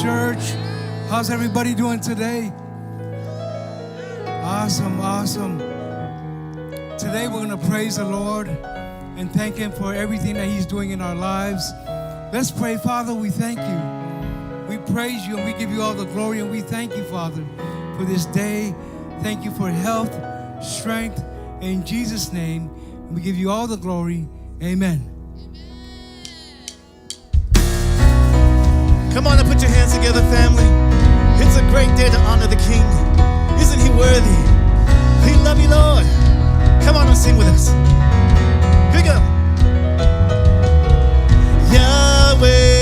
church. How's everybody doing today? Awesome, awesome. Today we're going to praise the Lord and thank Him for everything that He's doing in our lives. Let's pray. Father, we thank you. We praise you and we give you all the glory, and we thank you, Father, for this day. Thank you for health, strength. In Jesus' name, we give you all the glory. Amen. Come on and put your hands together, family. It's a great day to honor the King. Isn't He worthy? We love you, Lord. Come on and sing with us. Here we go. Yahweh.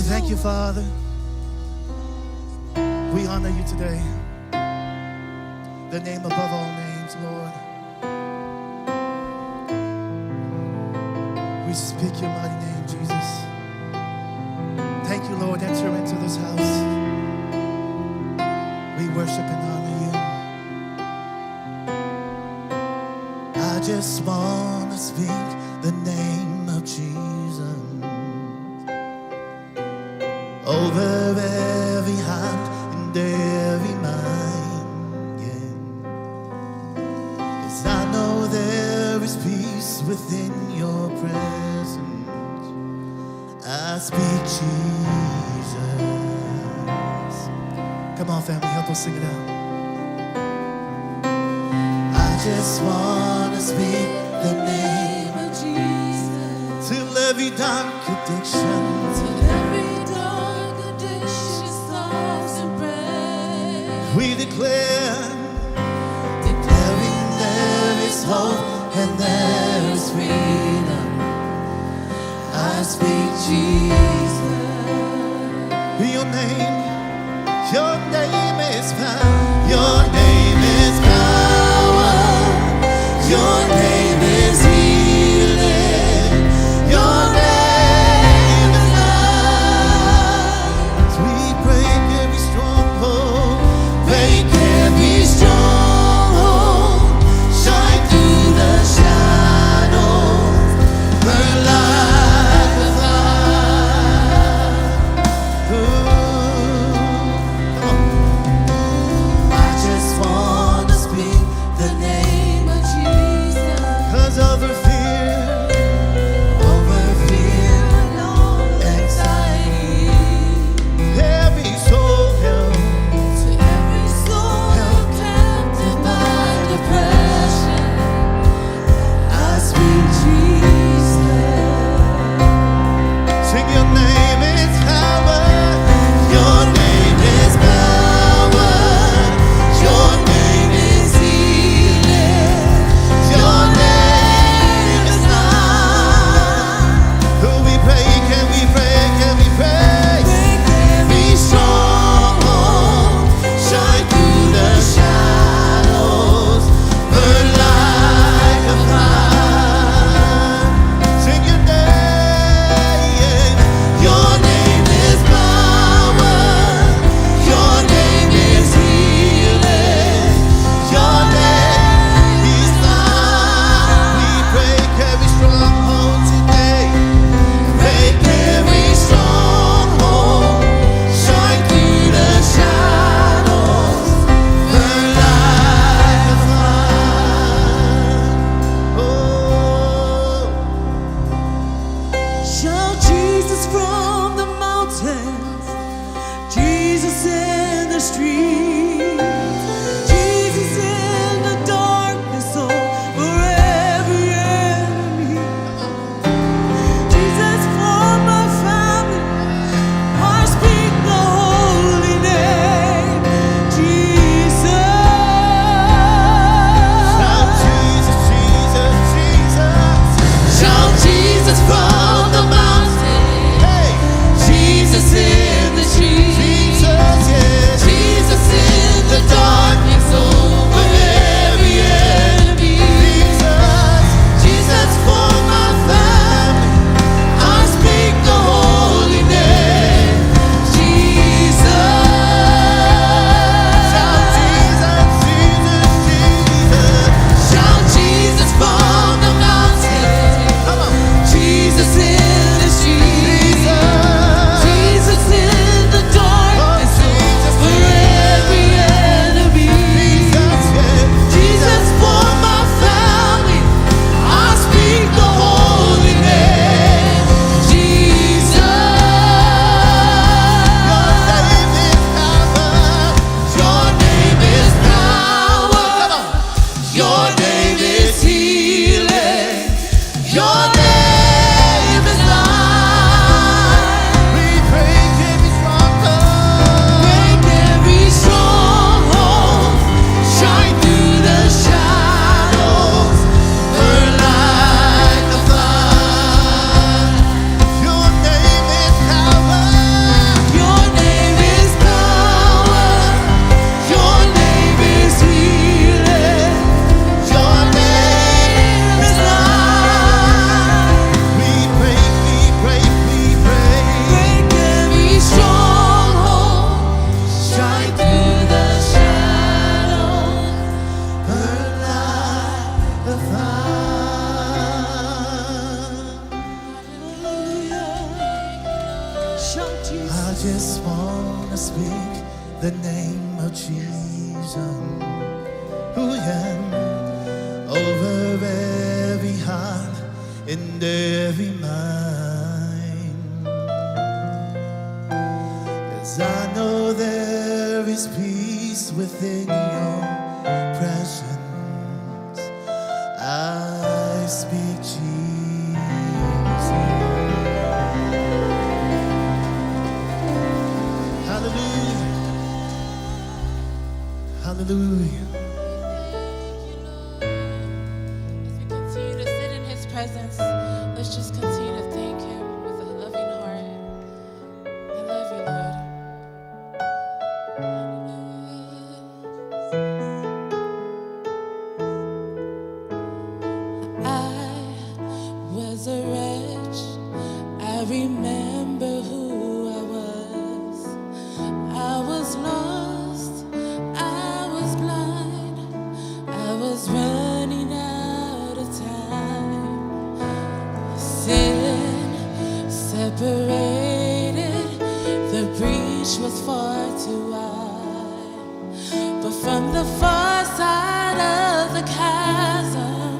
Thank you, Father. We honor you today. The name above all names, Lord. We speak your mighty name, Jesus. Thank you, Lord. Enter into this house. We worship and honor you. I just want to speak the name of Jesus over every heart and every mind, yeah. 'Cause I know there is peace within your presence. I speak Jesus. Come on, family, help us sing it out. I just want to speak the name of Jesus till every dark addiction, we declaring there is hope and there is freedom. I speak Jesus. Your name is power. Your name is power. Your name is healing. Your name is life. We break every stronghold. Break every stronghold. Shine through the shadows. Burn like a fire. I just want to speak the name of Jesus. 'Cause over fear and all anxiety, every soul held captive by depression, I speak Jesus. Sing your name is power. Your name is power. Your name is healing. Your name is life. Oh, we break and we break and we break. Break every stronghold. Shine through the shadows. Burn like a fire. Sing your name. Your name is power. Your name is healing. Your name is life. We break every stronghold today. Break every stronghold. Shine through the shadows. Burn like a fire. Oh. Shout Jesus from the mountains, Jesus in the streets, Jesus in the darkness over every enemy, Jesus for my family. I speak the holy name, Jesus. Shout Jesus, Jesus, Jesus. Shout Jesus from the mountain. Hey. Jesus in the streets. Jesus, yeah. Jesus in the darkness over every enemy. Jesus. Jesus for my family. I speak the holy name, Jesus. Shout Jesus, Jesus, Jesus. Shout Jesus from the mountain. Come on. Jesus I just want to speak the name of Jesus. Oh yeah. Over every heart and every mind. 'Cause I know there is peace within your presence. I speak Jesus. Hallelujah. Hallelujah. As we continue to sit in His presence, let's just continue to thank Him with a loving heart. I love you, Lord. I was a wretch. I remember who I was. I was lost. I was blind. I was running out of time. Sin separated. The breach was far too wide. But from the far side of the chasm,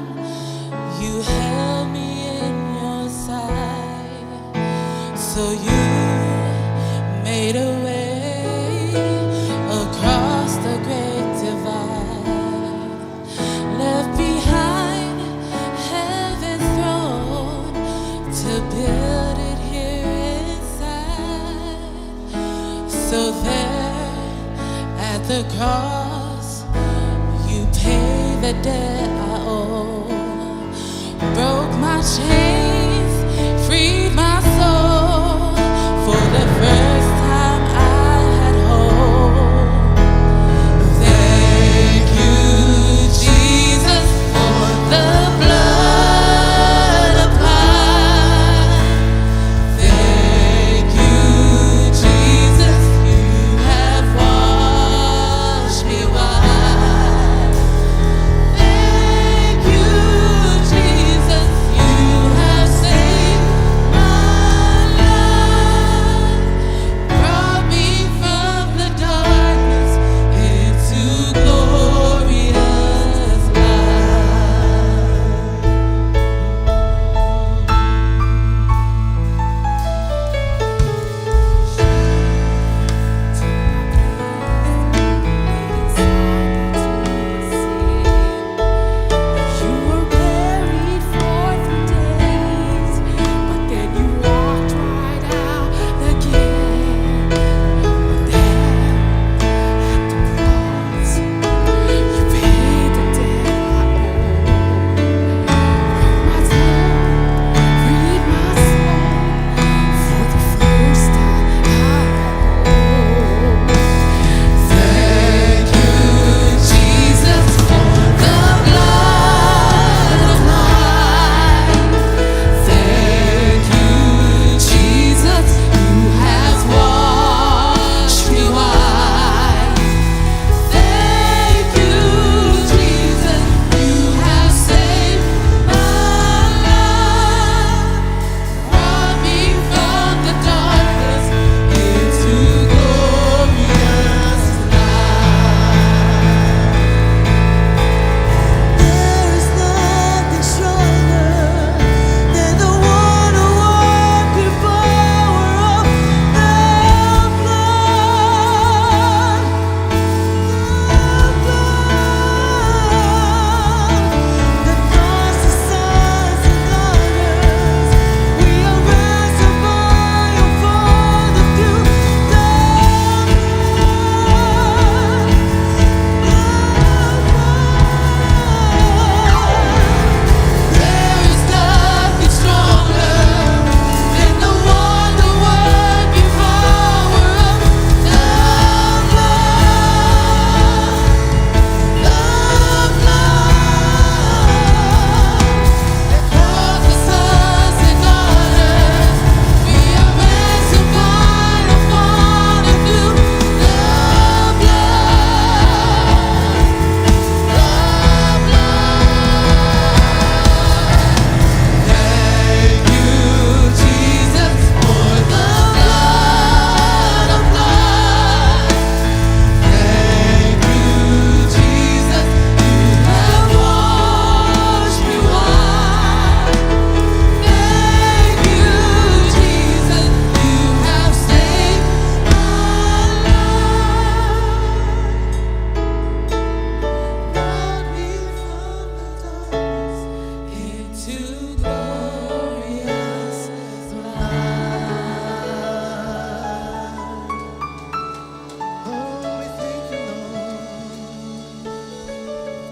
you held me in your side. So you made a way across the great divide. Left behind heaven's throne to build it here inside. So there at the cross, you paid the debt I owe. Broke my chains, freed my soul. For the first time I had hope. Thank you, Jesus, for the blood applied. Thank you, Jesus, you have washed me white. Thank you, Jesus, you have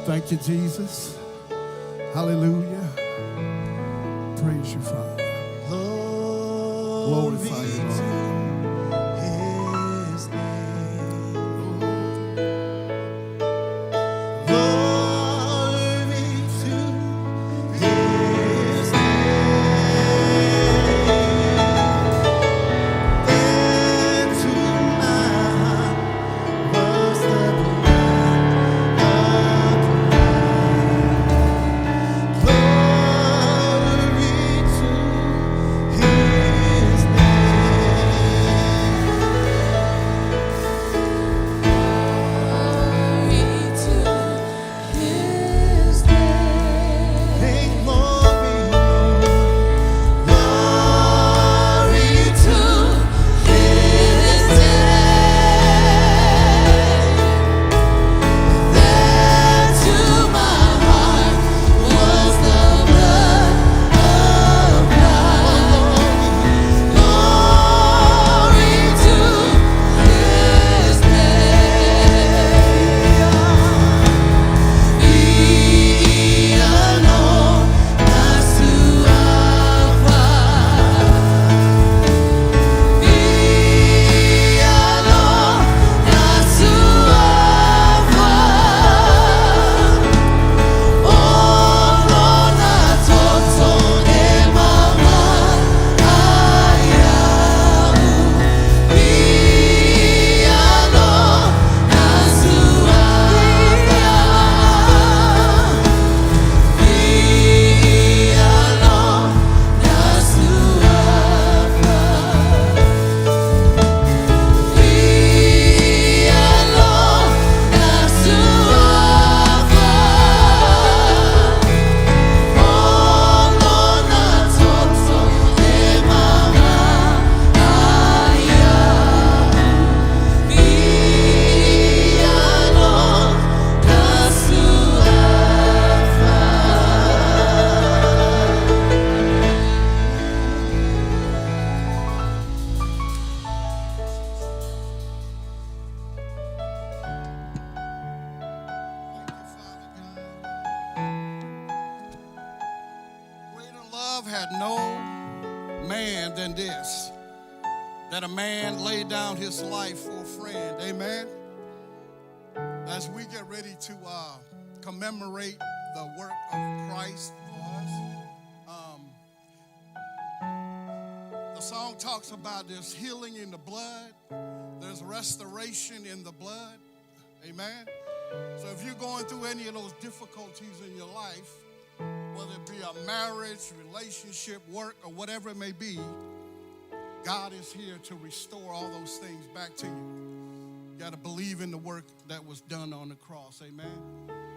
Thank you, Jesus. Hallelujah. Praise you, Father. Glorify you, Lord. His name. Glory to His name. There to my heart was the blood of glory to His name. Glory, glory to His name. There to my heart was the blood of God. Glory to His name. He alone has to offer. He alone has to offer. Olona toto emama ayahu. He alone has to offer. He alone has to offer. He alone has to offer. Olona toto emama ayahu. He alone has to Greater love had no man than this, that a man laid down his life for a friend. Amen. As we get ready to commemorate the work of Christ for us, the song talks about there's healing in the blood, there's restoration in the blood. Amen. So if you're going through any of those difficulties in your life, whether it be a marriage, relationship, work, or whatever it may be, God is here to restore all those things back to you. You got to believe in the work that was done on the cross. Amen.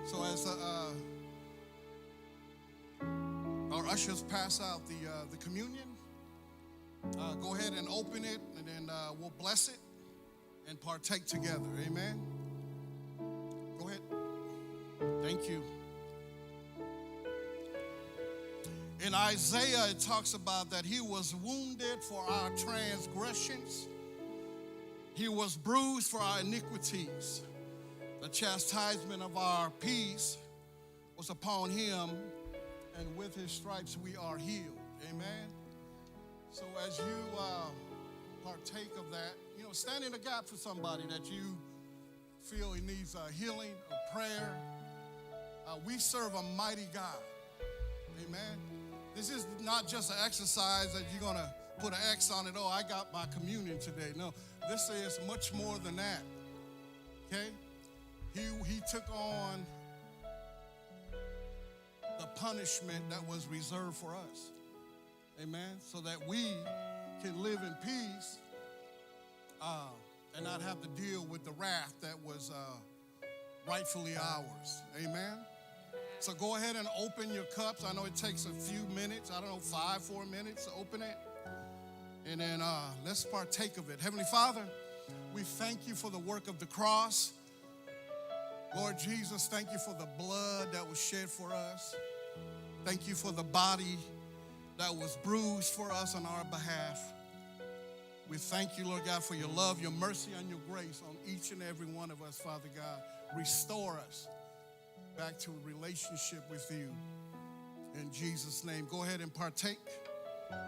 So as our ushers pass out the communion, go ahead and open it, and then we'll bless it and partake together. Amen. Go ahead. Thank you. In Isaiah, it talks about that He was wounded for our transgressions. He was bruised for our iniquities. The chastisement of our peace was upon Him, and with His stripes we are healed. Amen. So as you partake of that, stand in the gap for somebody that you feel he needs a healing, a prayer. We serve a mighty God. Amen. This is not just an exercise that you're going to put an X on it. Oh, I got my communion today. No, this is much more than that. Okay? He took on the punishment that was reserved for us. Amen. So that we can live in peace and not have to deal with the wrath that was rightfully ours. Amen. So go ahead and open your cups. I know it takes a few minutes. 4 minutes to open it. And then let's partake of it. Heavenly Father, we thank you for the work of the cross. Lord Jesus, thank you for the blood that was shed for us. Thank you for the body that was bruised for us on our behalf. We thank you, Lord God, for your love, your mercy, and your grace on each and every one of us, Father God. Restore us. back to a relationship with you. In Jesus' name, go ahead and partake. And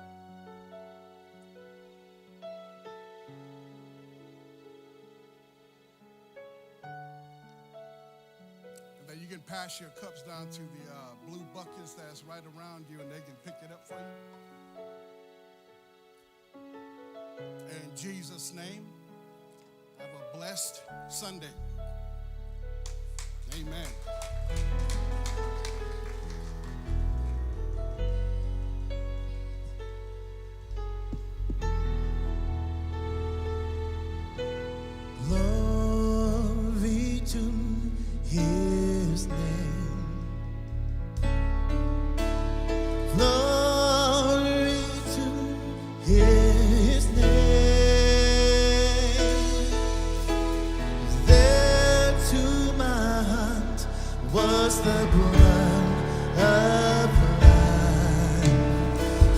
then you can pass your cups down to the blue buckets that's right around you, and they can pick it up for you. In Jesus' name, have a blessed Sunday. Amen. Glory to his name. Glory to his name. There to my heart was the blood applied.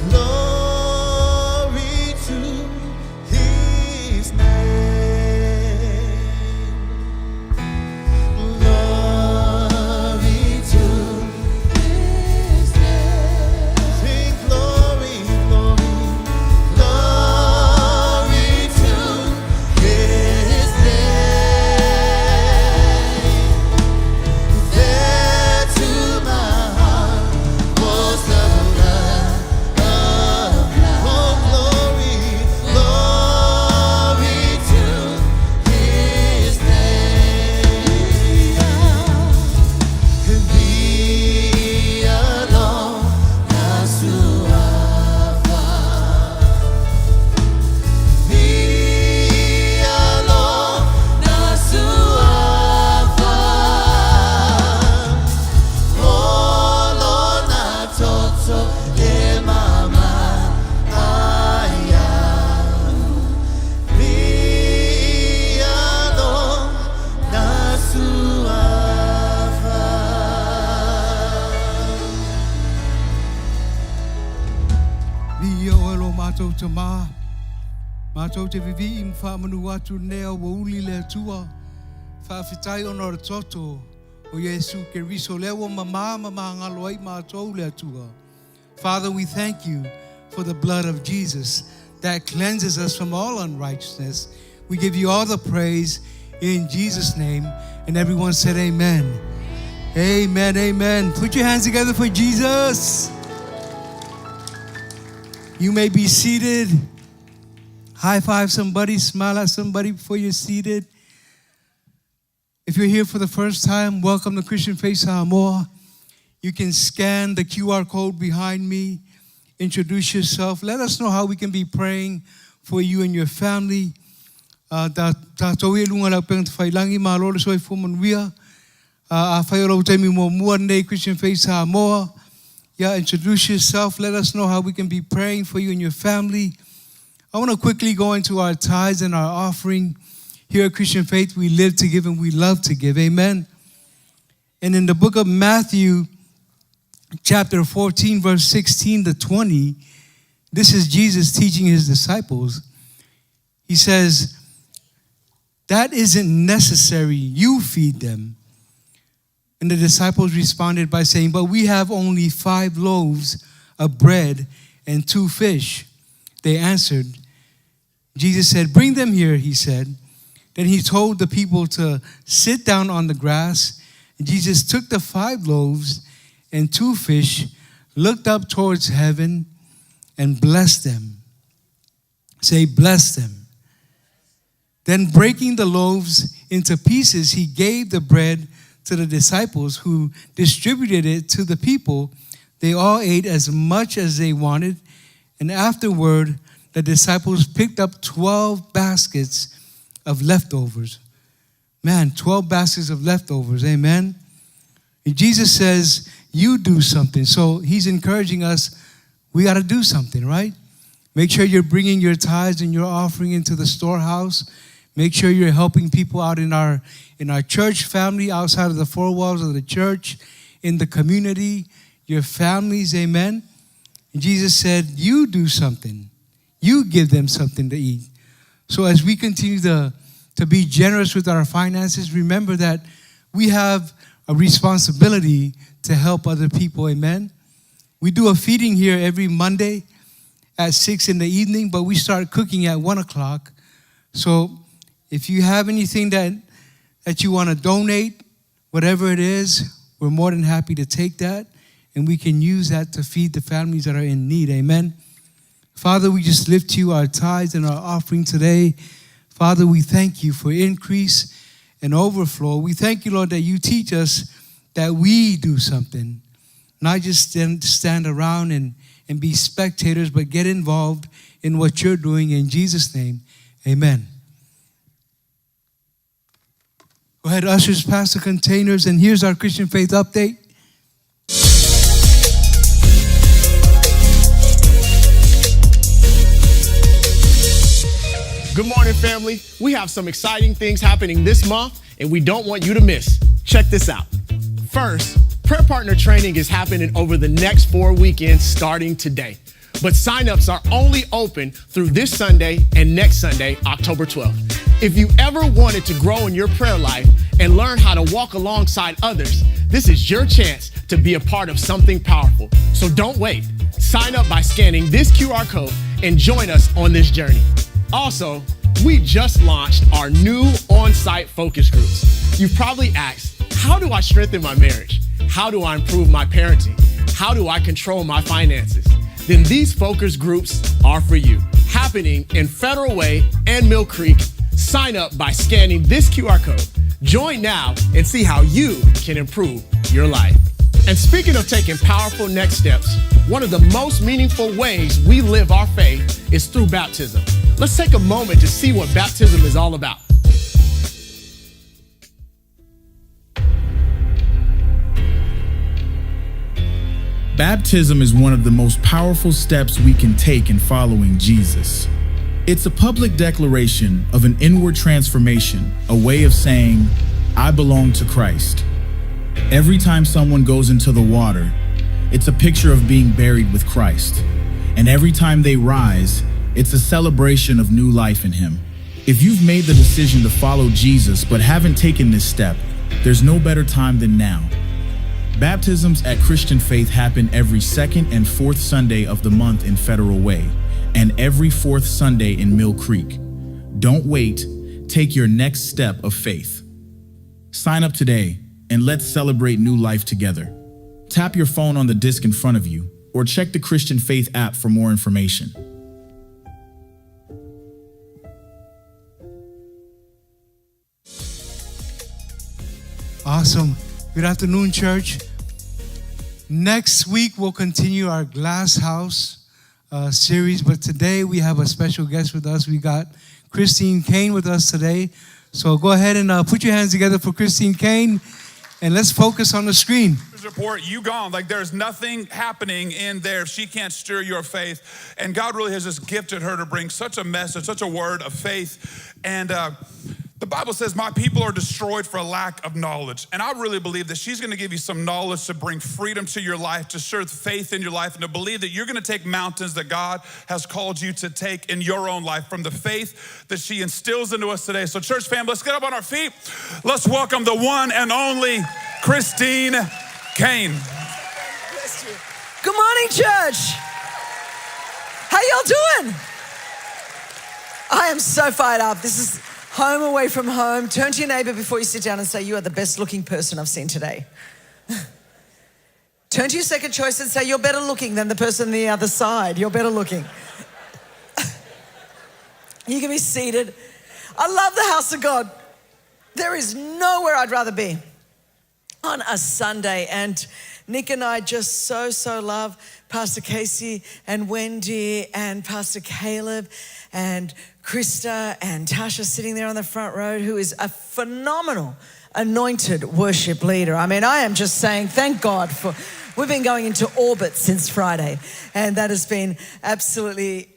Glory to his name. Glory to his name. Sing glory, glory, glory to his name. There to my heart was the blood applied. Oh, glory, glory to his name. And be alone, not to be alone, not to oh Lord, not toto e mama aya. Be alone, not to Vi o elo mātou te mā. Mātou te vivi im whamanu atu nea wa uli le tua. Whawhitai ono re toto o Yesu ke riso lewa mama ngalo ai mātou le tua. Father, we thank you for the blood of Jesus that cleanses us from all unrighteousness. We give you all the praise in Jesus' name. And everyone said amen. Amen, amen. Put your hands together for Jesus. You may be seated. High five somebody, smile at somebody before you're seated. If you're here for the first time, welcome to Christian Faith Samoa. You can scan the QR code behind me. Introduce yourself. Let us know how we can be praying for you and your family. Tātou e lunga lau penga te whailangi, mā lore soi whumanuia. A whaiorau teimi mō mua nei Christian Faith Samoa. Yeah, introduce yourself. Let us know how we can be praying for you and your family. I want to quickly go into our tithes and our offering. Here at Christian Faith, we live to give and we love to give. Amen. And in the book of Matthew, chapter 14, verse 16 to 20, this is Jesus teaching his disciples. He says, that isn't necessary. You feed them. And the disciples responded by saying, but we have only 5 loaves of bread and 2 fish. They answered. Jesus said, bring them here, he said. Then he told the people to sit down on the grass. And Jesus took the 5 loaves and 2 fish, looked up towards heaven, and blessed them. Say, bless them. Then breaking the loaves into pieces, he gave the bread to the disciples, who distributed it to the people. They all ate as much as they wanted, and afterward, the disciples picked up 12 baskets of leftovers. Man, 12 baskets of leftovers, amen? And Jesus says, you do something. So he's encouraging us, we got to do something, right? Make sure you're bringing your tithes and your offering into the storehouse. Make sure you're helping people out in our church family, outside of the 4 walls of the church, in the community, your families, amen? And Jesus said, you do something. You give them something to eat. So as we continue to be generous with our finances, remember that we have a responsibility to help other people, amen? We do a feeding here every Monday at 6 in the evening, but we start cooking at 1 o'clock. So if you have anything that you want to donate, whatever it is, we're more than happy to take that, and we can use that to feed the families that are in need, amen? Father, we just lift to you our tithes and our offering today. Father, we thank you for increase and overflow. We thank you, Lord, that you teach us that we do something, not just stand around and be spectators, but get involved in what you're doing. In Jesus' name, amen. Go ahead, ushers, pass the containers, and here's our Christian Faith update. Good morning, family. We have some exciting things happening this month, and we don't want you to miss. Check this out. First, Prayer Partner Training is happening over the next 4 weekends starting today. But signups are only open through this Sunday and next Sunday, October 12th. If you ever wanted to grow in your prayer life and learn how to walk alongside others, this is your chance to be a part of something powerful. So don't wait. Sign up by scanning this QR code and join us on this journey. Also, we just launched our new on-site focus groups. You've probably asked, how do I strengthen my marriage? How do I improve my parenting? How do I control my finances? Then these focus groups are for you. Happening in Federal Way and Mill Creek. Sign up by scanning this QR code. Join now and see how you can improve your life. And speaking of taking powerful next steps, one of the most meaningful ways we live our faith is through baptism. Let's take a moment to see what baptism is all about. Baptism is one of the most powerful steps we can take in following Jesus. It's a public declaration of an inward transformation, a way of saying, I belong to Christ. Every time someone goes into the water, it's a picture of being buried with Christ. And every time they rise, it's a celebration of new life in Him. If you've made the decision to follow Jesus but haven't taken this step, there's no better time than now. Baptisms at Christian Faith happen every second and fourth Sunday of the month in Federal Way, and every fourth Sunday in Mill Creek. Don't wait, take your next step of faith. Sign up today, and let's celebrate new life together. Tap your phone on the disc in front of you, or check the Christian Faith app for more information. Awesome. Good afternoon, church. Next week, we'll continue our Glass House series, but today we have a special guest with us. We got Caine with us today. So go ahead and put your hands together for Caine, and let's focus on the screen. Report, you gone. Like there's nothing happening in there if she can't stir your faith. And God really has just gifted her to bring such a message, such a word of faith. And the Bible says, my people are destroyed for lack of knowledge. And I really believe that she's going to give you some knowledge to bring freedom to your life, to stir faith in your life, and to believe that you're going to take mountains that God has called you to take in your own life from the faith that she instills into us today. So church fam, let's get up on our feet. Let's welcome the one and only Caine. Good morning, church. How y'all doing? I am so fired up. This is home away from home. Turn to your neighbor before you sit down and say, you are the best looking person I've seen today. Turn to your second choice and say, you're better looking than the person on the other side. You're better looking. You can be seated. I love the house of God. There is nowhere I'd rather be on a Sunday. And Nick and I just so love Pastor Casey and Wendy and Pastor Caleb and Krista and Tasha sitting there on the front row, who is a phenomenal anointed worship leader. I mean, I am just saying thank God for, we've been going into orbit since Friday, and that has been absolutely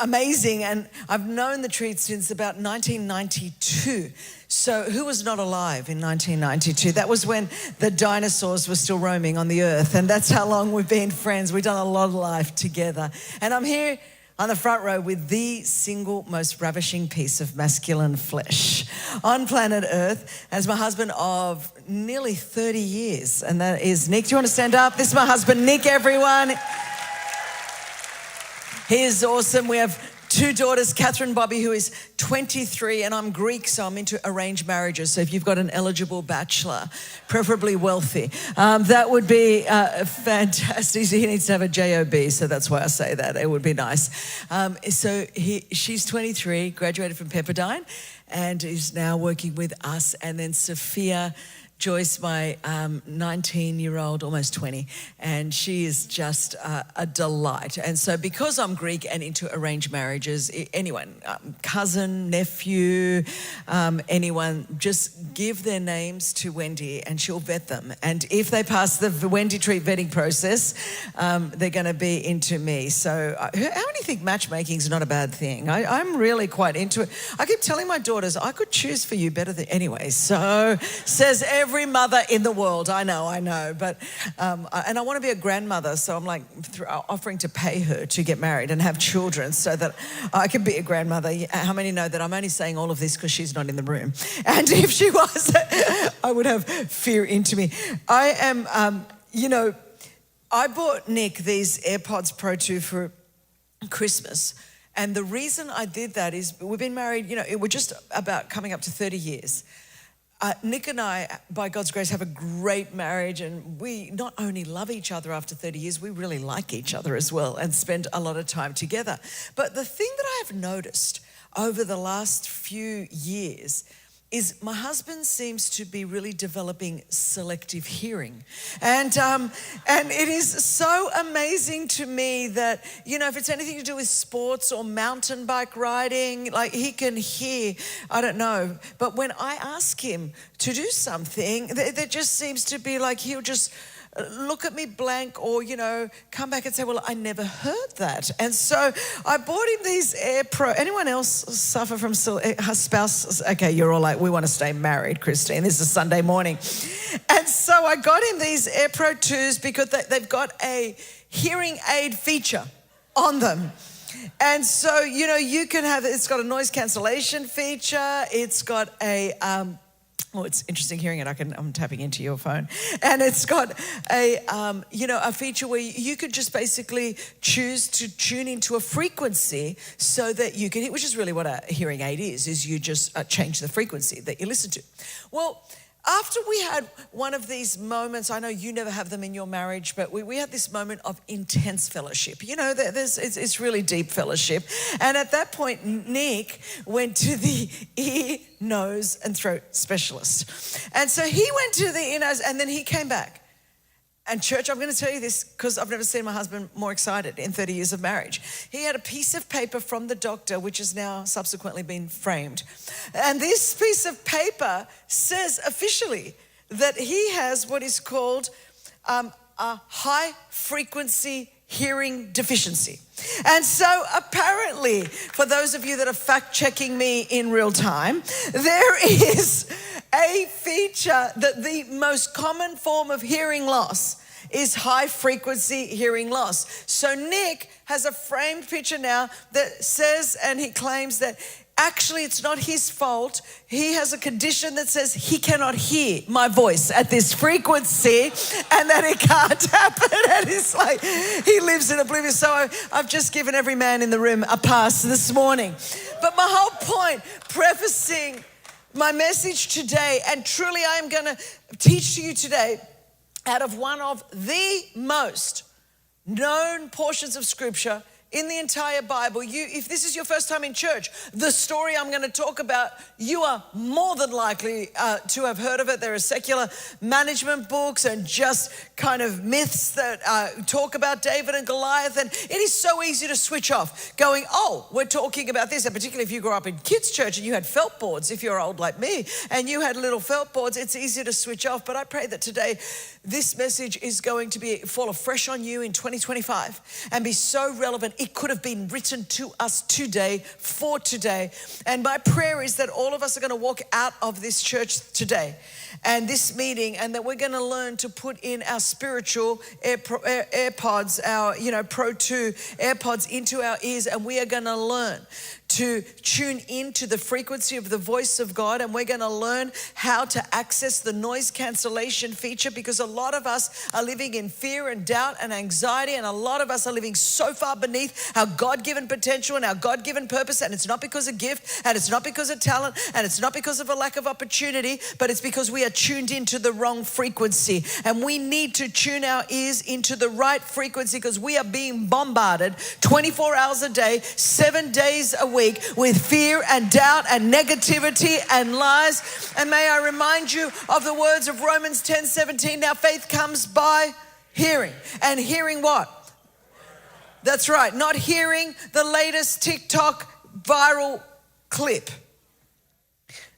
amazing. And I've known the treat since about 1992. So who was not alive in 1992? That was when the dinosaurs were still roaming on the earth. And that's how long we've been friends. We've done a lot of life together. And I'm here on the front row with the single most ravishing piece of masculine flesh on planet Earth, as my husband of nearly 30 years, and that is Nick. Do you want to stand up? This is my husband, Nick, everyone. He is awesome. We have 2 daughters, Catherine Bobby, who is 23, and I'm Greek, so I'm into arranged marriages. So if you've got an eligible bachelor, preferably wealthy, that would be fantastic. He needs to have a JOB, so that's why I say that. It would be nice. She's 23, graduated from Pepperdine, and is now working with us. And then Sophia Joyce, my 19-year-old, almost 20, and she is just a delight. And so because I'm Greek and into arranged marriages, anyone, cousin, nephew, anyone, just give their names to Wendy and she'll vet them. And if they pass the Wendy Treat vetting process, they're going to be into me. So how many think matchmaking is not a bad thing? I'm really quite into it. I keep telling my daughters, I could choose for you better than anyway. So says every mother in the world. I know, but and I want to be a grandmother, so I'm like offering to pay her to get married and have children so that I can be a grandmother. How many know that I'm only saying all of this because she's not in the room? And if she was, I would have fear into me. I am, I bought Nick these AirPods Pro 2 for Christmas. And the reason I did that is we've been married, we're just about coming up to 30 years. Nick and I, by God's grace, have a great marriage, and we not only love each other after 30 years, we really like each other as well and spend a lot of time together. But the thing that I have noticed over the last few years is my husband seems to be really developing selective hearing. And it is so amazing to me that, if it's anything to do with sports or mountain bike riding, like he can hear, I don't know. But when I ask him to do something, there just seems to be like he'll just look at me blank or, come back and say, well, I never heard that. And so I bought him these Air Pro. Anyone else suffer from her spouse? Okay, you're all like, we want to stay married, Christine. This is Sunday morning. And so I got him these Air Pro 2s because they've got a hearing aid feature on them. And so, you can have, it's got a noise cancellation feature. It's got a, it's interesting hearing it. I'm tapping into your phone. And it's got a feature where you could just basically choose to tune into a frequency so that you can, which is really what a hearing aid is you just change the frequency that you listen to. Well, after we had one of these moments, I know you never have them in your marriage, but we had this moment of intense fellowship. It's really deep fellowship. And at that point, Nick went to the ear, nose, and throat specialist. And so he went to the ear, nose, and then he came back. And church, I'm going to tell you this because I've never seen my husband more excited in 30 years of marriage. He had a piece of paper from the doctor, which has now subsequently been framed. And this piece of paper says officially that he has what is called a high frequency hearing deficiency. And so apparently, for those of you that are fact checking me in real time, there is a feature that the most common form of hearing loss is high frequency hearing loss. So Nick has a framed picture now that says, and he claims that actually it's not his fault. He has a condition that says he cannot hear my voice at this frequency and that it can't happen. And it's like he lives in oblivion. So I've just given every man in the room a pass this morning. But my whole point, prefacing my message today, and truly I am going to teach to you today out of one of the most known portions of scripture in the entire Bible. If this is your first time in church, the story I'm going to talk about, you are more than likely to have heard of it. There are secular management books and just kind of myths that talk about David and Goliath. And it is so easy to switch off going, oh, we're talking about this. And particularly if you grew up in kids' church and you had felt boards, if you're old like me, and you had little felt boards, it's easy to switch off. But I pray that today this message is going to fall afresh on you in 2025 and be so relevant it could have been written to us today, for today. And my prayer is that all of us are going to walk out of this church today and this meeting, and that we're going to learn to put in our spiritual AirPods, our Pro 2 AirPods into our ears, and we are going to learn to tune into the frequency of the voice of God, and we're going to learn how to access the noise cancellation feature, because a lot of us are living in fear and doubt and anxiety, and a lot of us are living so far beneath our God-given potential and our God-given purpose, and it's not because of gift, and it's not because of talent, and it's not because of a lack of opportunity, but it's because we are tuned into the wrong frequency. And we need to tune our ears into the right frequency, because we are being bombarded 24 hours a day, 7 days a week with fear and doubt and negativity and lies. And may I remind you of the words of Romans 10:17. Now faith comes by hearing. And hearing what? That's right. Not hearing the latest TikTok viral clip.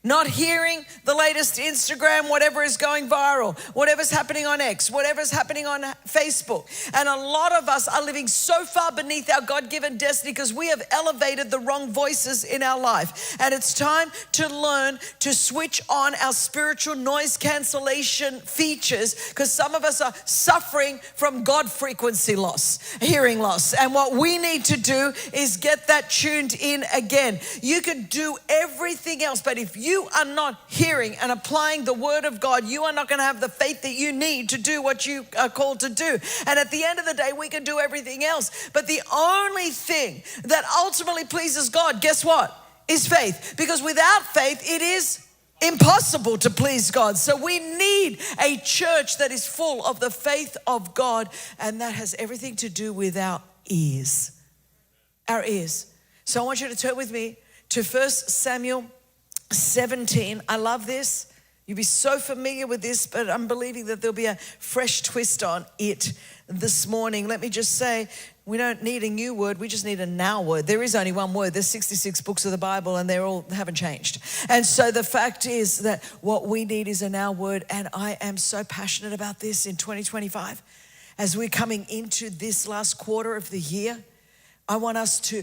Not hearing the latest Instagram, whatever is going viral, whatever's happening on X, whatever's happening on Facebook. And a lot of us are living so far beneath our God-given destiny because we have elevated the wrong voices in our life. And it's time to learn to switch on our spiritual noise cancellation features, because some of us are suffering from God frequency loss, hearing loss. And what we need to do is get that tuned in again. You can do everything else, but if you are not hearing and applying the word of God, you are not going to have the faith that you need to do what you are called to do. And at the end of the day, we can do everything else. But the only thing that ultimately pleases God, guess what? Is faith. Because without faith, it is impossible to please God. So we need a church that is full of the faith of God. And that has everything to do with our ears. Our ears. So I want you to turn with me to 1 Samuel 17. I love this. You'll be so familiar with this, but I'm believing that there'll be a fresh twist on it this morning. Let me just say, we don't need a new word. We just need a now word. There is only one word. There's 66 books of the Bible, and they haven't changed. And so the fact is that what we need is a now word. And I am so passionate about this in 2025. As we're coming into this last quarter of the year, I want us to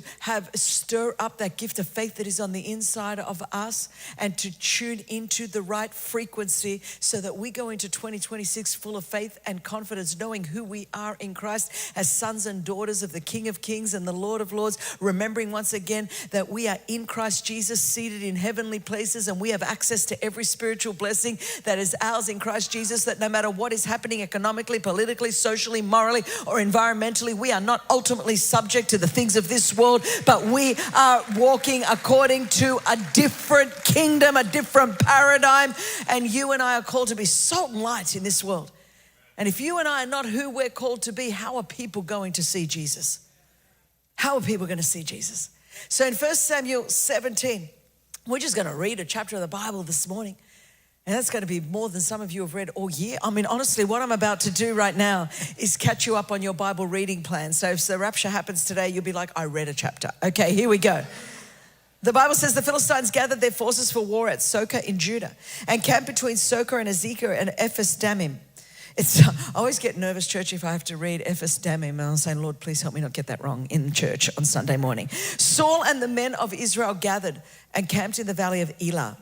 stir up that gift of faith that is on the inside of us, and to tune into the right frequency so that we go into 2026 full of faith and confidence, knowing who we are in Christ as sons and daughters of the King of Kings and the Lord of Lords, remembering once again that we are in Christ Jesus, seated in heavenly places, and we have access to every spiritual blessing that is ours in Christ Jesus, that no matter what is happening economically, politically, socially, morally, or environmentally, we are not ultimately subject to the things of this world, but we are walking according to a different kingdom, a different paradigm. And you and I are called to be salt and light in this world. And if you and I are not who we're called to be, how are people going to see Jesus? How are people going to see Jesus? So in 1 Samuel 17, we're just going to read a chapter of the Bible this morning. And that's going to be more than some of you have read all year. I mean, honestly, what I'm about to do right now is catch you up on your Bible reading plan. So if the rapture happens today, you'll be like, I read a chapter. Okay, here we go. The Bible says the Philistines gathered their forces for war at Soka in Judah and camped between Soka and Azekah and Ephes Dammim. I always get nervous, church, if I have to read Ephes Dammim. And I'm saying, Lord, please help me not get that wrong in church on Sunday morning. Saul and the men of Israel gathered and camped in the valley of Elah.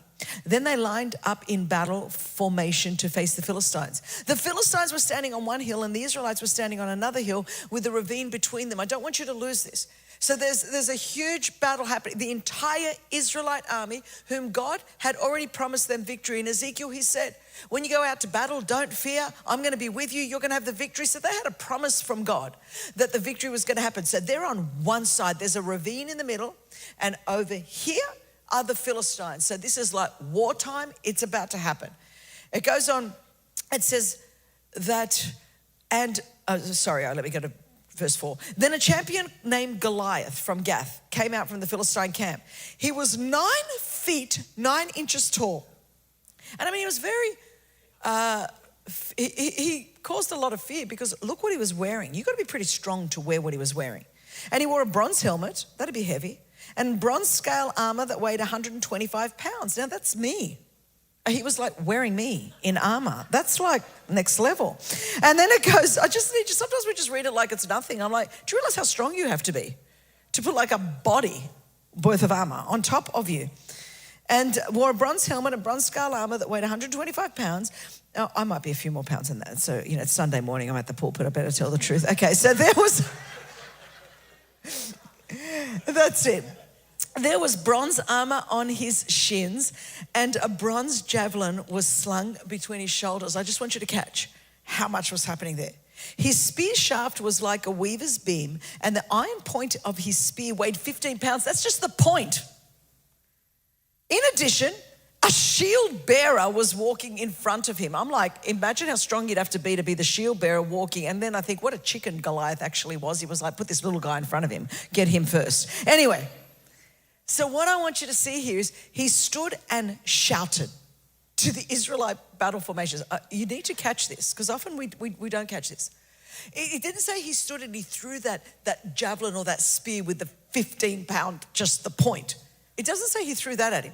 Then they lined up in battle formation to face the Philistines. The Philistines were standing on one hill and the Israelites were standing on another hill with a ravine between them. I don't want you to lose this. So there's a huge battle happening. The entire Israelite army, whom God had already promised them victory. In Ezekiel, he said, when you go out to battle, don't fear. I'm going to be with you. You're going to have the victory. So they had a promise from God that the victory was going to happen. So they're on one side. There's a ravine in the middle. And over here are the Philistines. So this is like wartime. It's about to happen. It goes on. It says that, let me go to verse 4. Then a champion named Goliath from Gath came out from the Philistine camp. He was 9 feet, 9 inches tall. And I mean, he was very, he caused a lot of fear because look what he was wearing. You've got to be pretty strong to wear what he was wearing. And he wore a bronze helmet, that'd be heavy, and bronze scale armor that weighed 125 pounds. Now that's me. He was like wearing me in armor. That's like next level. And then it goes, sometimes we just read it like it's nothing. I'm like, do you realize how strong you have to be? to put like a body worth of armor on top of you. And wore a bronze helmet and bronze skull armor that weighed 125 pounds. Oh, I might be a few more pounds than that. So, it's Sunday morning. I'm at the pulpit. I better tell the truth. Okay, so there was... That's it. There was bronze armor on his shins, and a bronze javelin was slung between his shoulders. I just want you to catch how much was happening there. His spear shaft was like a weaver's beam, and the iron point of his spear weighed 15 pounds. That's just the point. In addition, a shield bearer was walking in front of him. I'm like, imagine how strong you'd have to be the shield bearer walking. And then I think, what a chicken Goliath actually was. He was like, put this little guy in front of him, get him first. Anyway, so what I want you to see here is he stood and shouted to the Israelite battle formations. You need to catch this, because often we don't catch this. It didn't say he stood and he threw that javelin or that spear with the 15-pound, just the point. It doesn't say he threw that at him.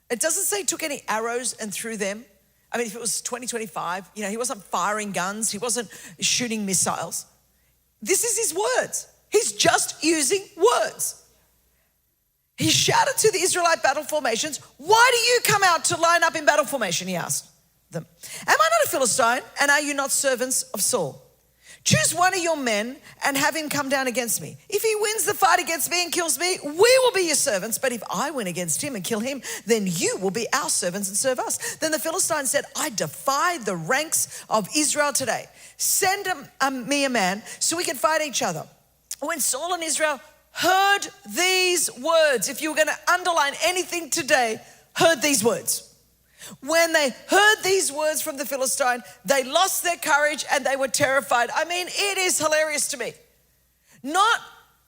It doesn't say he took any arrows and threw them. I mean, if it was 2025, he wasn't firing guns. He wasn't shooting missiles. This is his words. He's just using words. He shouted to the Israelite battle formations, "Why do you come out to line up in battle formation?" he asked them. "Am I not a Philistine, and are you not servants of Saul? Choose one of your men and have him come down against me. If he wins the fight against me and kills me, we will be your servants. But if I win against him and kill him, then you will be our servants and serve us." Then the Philistines said, "I defy the ranks of Israel today. Send me a man so we can fight each other." When Saul and Israel heard these words, if you were going to underline anything today, heard these words. When they heard these words from the Philistine, they lost their courage and they were terrified. I mean, it is hilarious to me. Not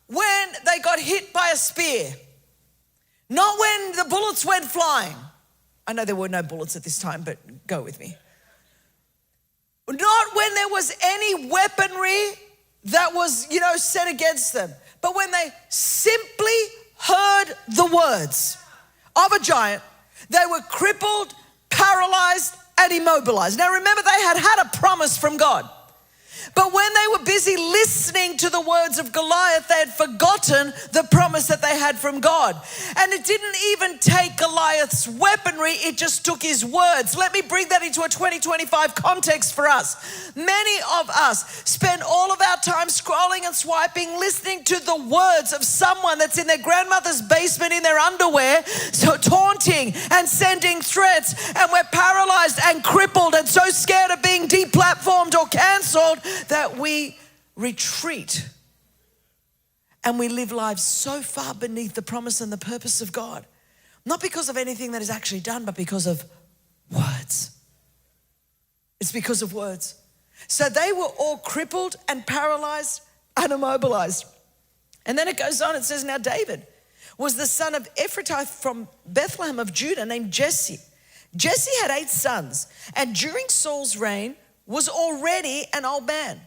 when they got hit by a spear. Not when the bullets went flying. I know there were no bullets at this time, but go with me. Not when there was any weaponry that was, set against them. But when they simply heard the words of a giant, they were crippled, paralyzed, and immobilized. Now remember, they had a promise from God. But when they were busy listening to the words of Goliath, they had forgotten the promise that they had from God. And it didn't even take Goliath's weaponry, it just took his words. Let me bring that into a 2025 context for us. Many of us spend all of our time scrolling and swiping, listening to the words of someone that's in their grandmother's basement in their underwear, so taunting and sending threats, and we're paralyzed and crippled and so scared of being deplatformed or canceled that we retreat and we live lives so far beneath the promise and the purpose of God. Not because of anything that is actually done, but because of words. It's because of words. So they were all crippled and paralyzed and immobilized. And then it goes on, it says, now David was the son of Ephrathah from Bethlehem of Judah named Jesse. Jesse had 8 sons, and during Saul's reign was already an old man.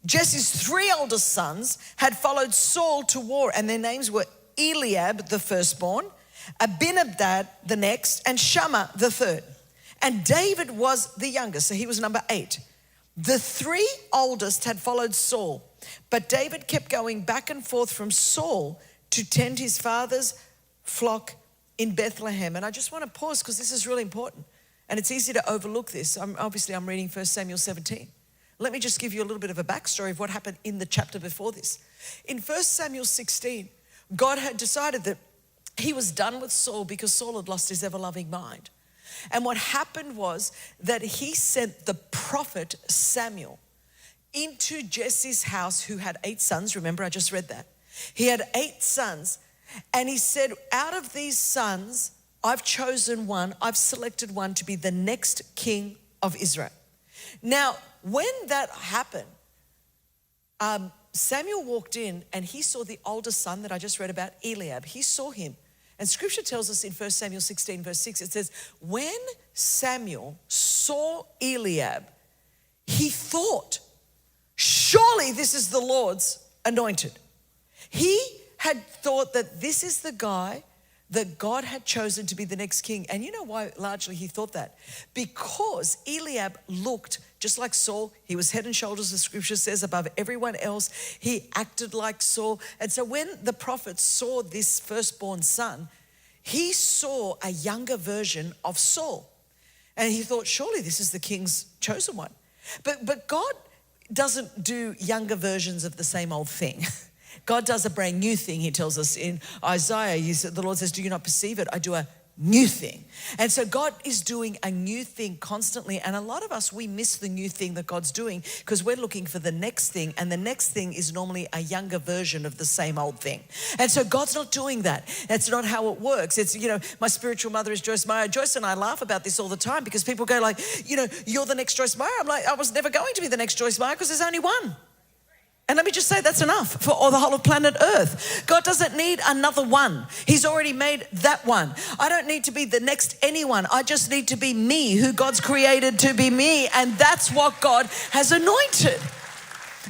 Jesse's 3 oldest sons had followed Saul to war, and their names were Eliab, the firstborn, Abinadab, the next, and Shammah, the third. And David was the youngest, so he was number 8. The 3 oldest had followed Saul, but David kept going back and forth from Saul to tend his father's flock in Bethlehem. And I just want to pause because this is really important. And it's easy to overlook this. I'm reading 1 Samuel 17. Let me just give you a little bit of a backstory of what happened in the chapter before this. In 1 Samuel 16, God had decided that he was done with Saul because Saul had lost his ever-loving mind. And what happened was that he sent the prophet Samuel into Jesse's house, who had 8 sons. Remember, I just read that. He had 8 sons. And he said, out of these sons, I've chosen one, I've selected one to be the next king of Israel. Now, when that happened, Samuel walked in and he saw the oldest son that I just read about, Eliab. He saw him. And scripture tells us in 1 Samuel 16 verse 6, it says, when Samuel saw Eliab, he thought, surely this is the Lord's anointed. He had thought that this is the guy that God had chosen to be the next king. And you know why largely he thought that? Because Eliab looked just like Saul. He was head and shoulders, the scripture says, above everyone else. He acted like Saul. And so when the prophet saw this firstborn son, he saw a younger version of Saul. And he thought, surely this is the king's chosen one. But God doesn't do younger versions of the same old thing. God does a brand new thing, he tells us in Isaiah. The Lord says, do you not perceive it? I do a new thing. And so God is doing a new thing constantly. And a lot of us, we miss the new thing that God's doing because we're looking for the next thing. And the next thing is normally a younger version of the same old thing. And so God's not doing that. That's not how it works. It's, my spiritual mother is Joyce Meyer. Joyce and I laugh about this all the time because people go like, you're the next Joyce Meyer. I'm like, I was never going to be the next Joyce Meyer because there's only one. And let me just say that's enough for all the whole of planet Earth. God doesn't need another one. He's already made that one. I don't need to be the next anyone. I just need to be me, who God's created to be me. And that's what God has anointed.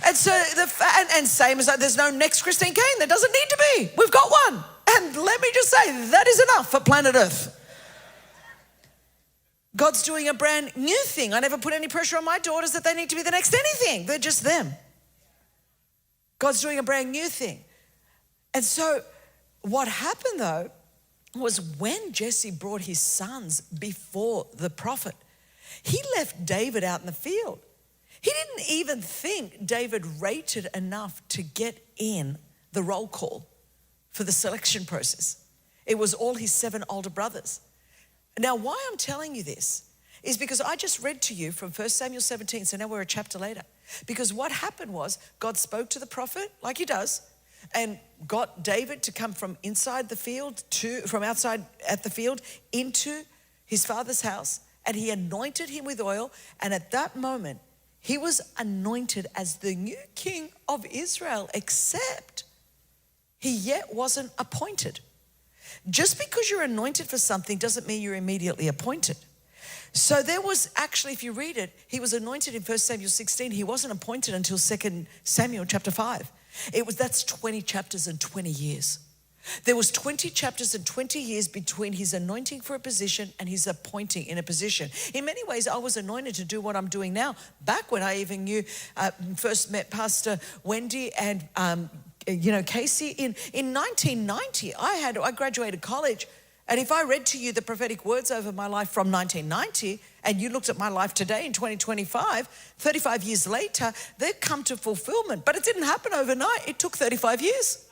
And so, and same as there's no next Christine Caine. There doesn't need to be. We've got one. And let me just say, that is enough for planet Earth. God's doing a brand new thing. I never put any pressure on my daughters that they need to be the next anything. They're just them. God's doing a brand new thing. And so what happened though was when Jesse brought his sons before the prophet, he left David out in the field. He didn't even think David rated enough to get in the roll call for the selection process. It was all his 7 older brothers. Now, why I'm telling you this is because I just read to you from 1 Samuel 17, so now we're a chapter later. Because what happened was God spoke to the prophet, like he does, and got David to come from inside the field from outside at the field into his father's house, and he anointed him with oil. And at that moment, he was anointed as the new king of Israel, except he yet wasn't appointed. Just because you're anointed for something doesn't mean you're immediately appointed. So there was actually, if you read it, he was anointed in 1 Samuel 16. He wasn't appointed until 2 Samuel chapter 5. That's 20 chapters and 20 years. There was 20 chapters and 20 years between his anointing for a position and his appointing in a position. In many ways, I was anointed to do what I'm doing now. Back when I even first met Pastor Wendy and Casey in 1990, I graduated college. And if I read to you the prophetic words over my life from 1990, and you looked at my life today in 2025, 35 years later, they've come to fulfillment. But it didn't happen overnight. It took 35 years.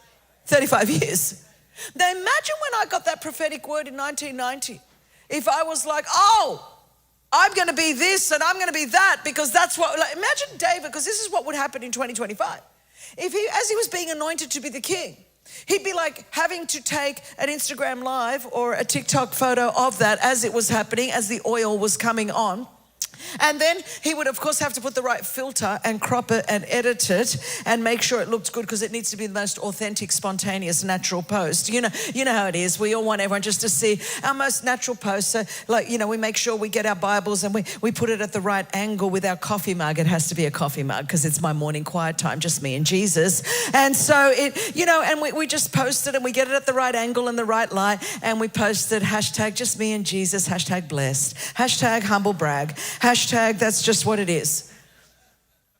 35 years. Now imagine when I got that prophetic word in 1990. If I was like, I'm going to be this and I'm going to be that, because that's what, imagine David, because this is what would happen in 2025. As he was being anointed to be the king, he'd be like having to take an Instagram live or a TikTok photo of that as it was happening, as the oil was coming on. And then he would, of course, have to put the right filter and crop it and edit it and make sure it looked good, because it needs to be the most authentic, spontaneous, natural post. You know how it is. We all want everyone just to see our most natural post. So, we make sure we get our Bibles and we put it at the right angle with our coffee mug. It has to be a coffee mug because it's my morning quiet time, just me and Jesus. And so and we just post it and we get it at the right angle and the right light, and we post it, hashtag just me and Jesus, hashtag blessed, hashtag humble brag, hashtag that's just what it is.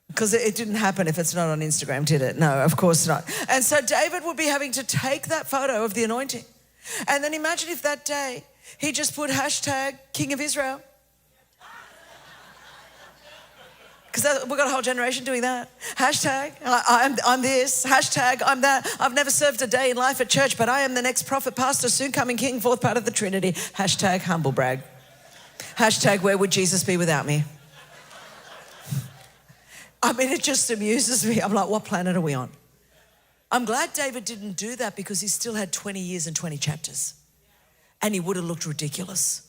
Because it didn't happen if it's not on Instagram, did it? No, of course not. And so David would be having to take that photo of the anointing. And then imagine if that day he just put hashtag King of Israel. Because we've got a whole generation doing that. Hashtag I'm this. Hashtag I'm that. I've never served a day in life at church, but I am the next prophet, pastor, soon coming king, fourth part of the Trinity. Hashtag humble brag. Hashtag where would Jesus be without me? I mean, it just amuses me. I'm like, what planet are we on? I'm glad David didn't do that, because he still had 20 years and 20 chapters. And he would have looked ridiculous.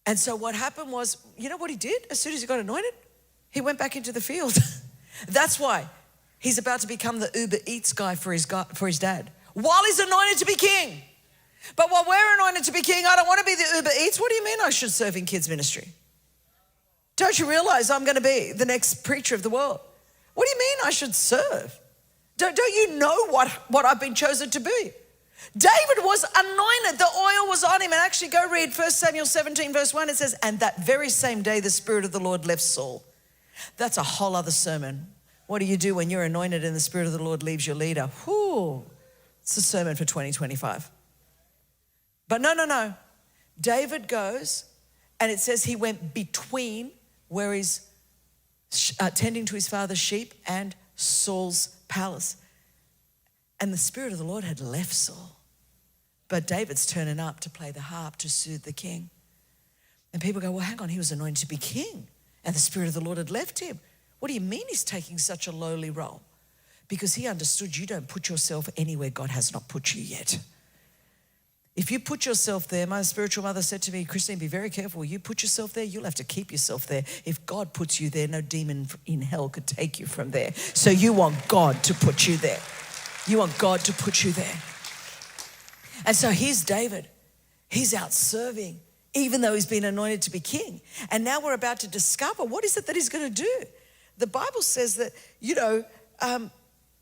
And so what happened was, you know what he did as soon as he got anointed? He went back into the field. That's why he's about to become the Uber Eats guy for his dad, while he's anointed to be king. But while we're anointed to be king, I don't want to be the Uber Eats. What do you mean I should serve in kids ministry? Don't you realize I'm going to be the next preacher of the world? What do you mean I should serve? Don't you know what I've been chosen to be? David was anointed. The oil was on him. And actually go read 1 Samuel 17 verse 1. It says, and that very same day the Spirit of the Lord left Saul. That's a whole other sermon. What do you do when you're anointed and the Spirit of the Lord leaves your leader? Whew. It's a sermon for 2025. But no. David goes, and it says he went between where he's tending to his father's sheep and Saul's palace. And the Spirit of the Lord had left Saul. But David's turning up to play the harp to soothe the king. And people go, well, hang on, he was anointed to be king, and the Spirit of the Lord had left him. What do you mean he's taking such a lowly role? Because he understood you don't put yourself anywhere God has not put you yet. If you put yourself there, my spiritual mother said to me, Christine, be very careful. You put yourself there, you'll have to keep yourself there. If God puts you there, no demon in hell could take you from there. So you want God to put you there. You want God to put you there. And so here's David. He's out serving, even though he's been anointed to be king. And now we're about to discover what is it that he's going to do. The Bible says that,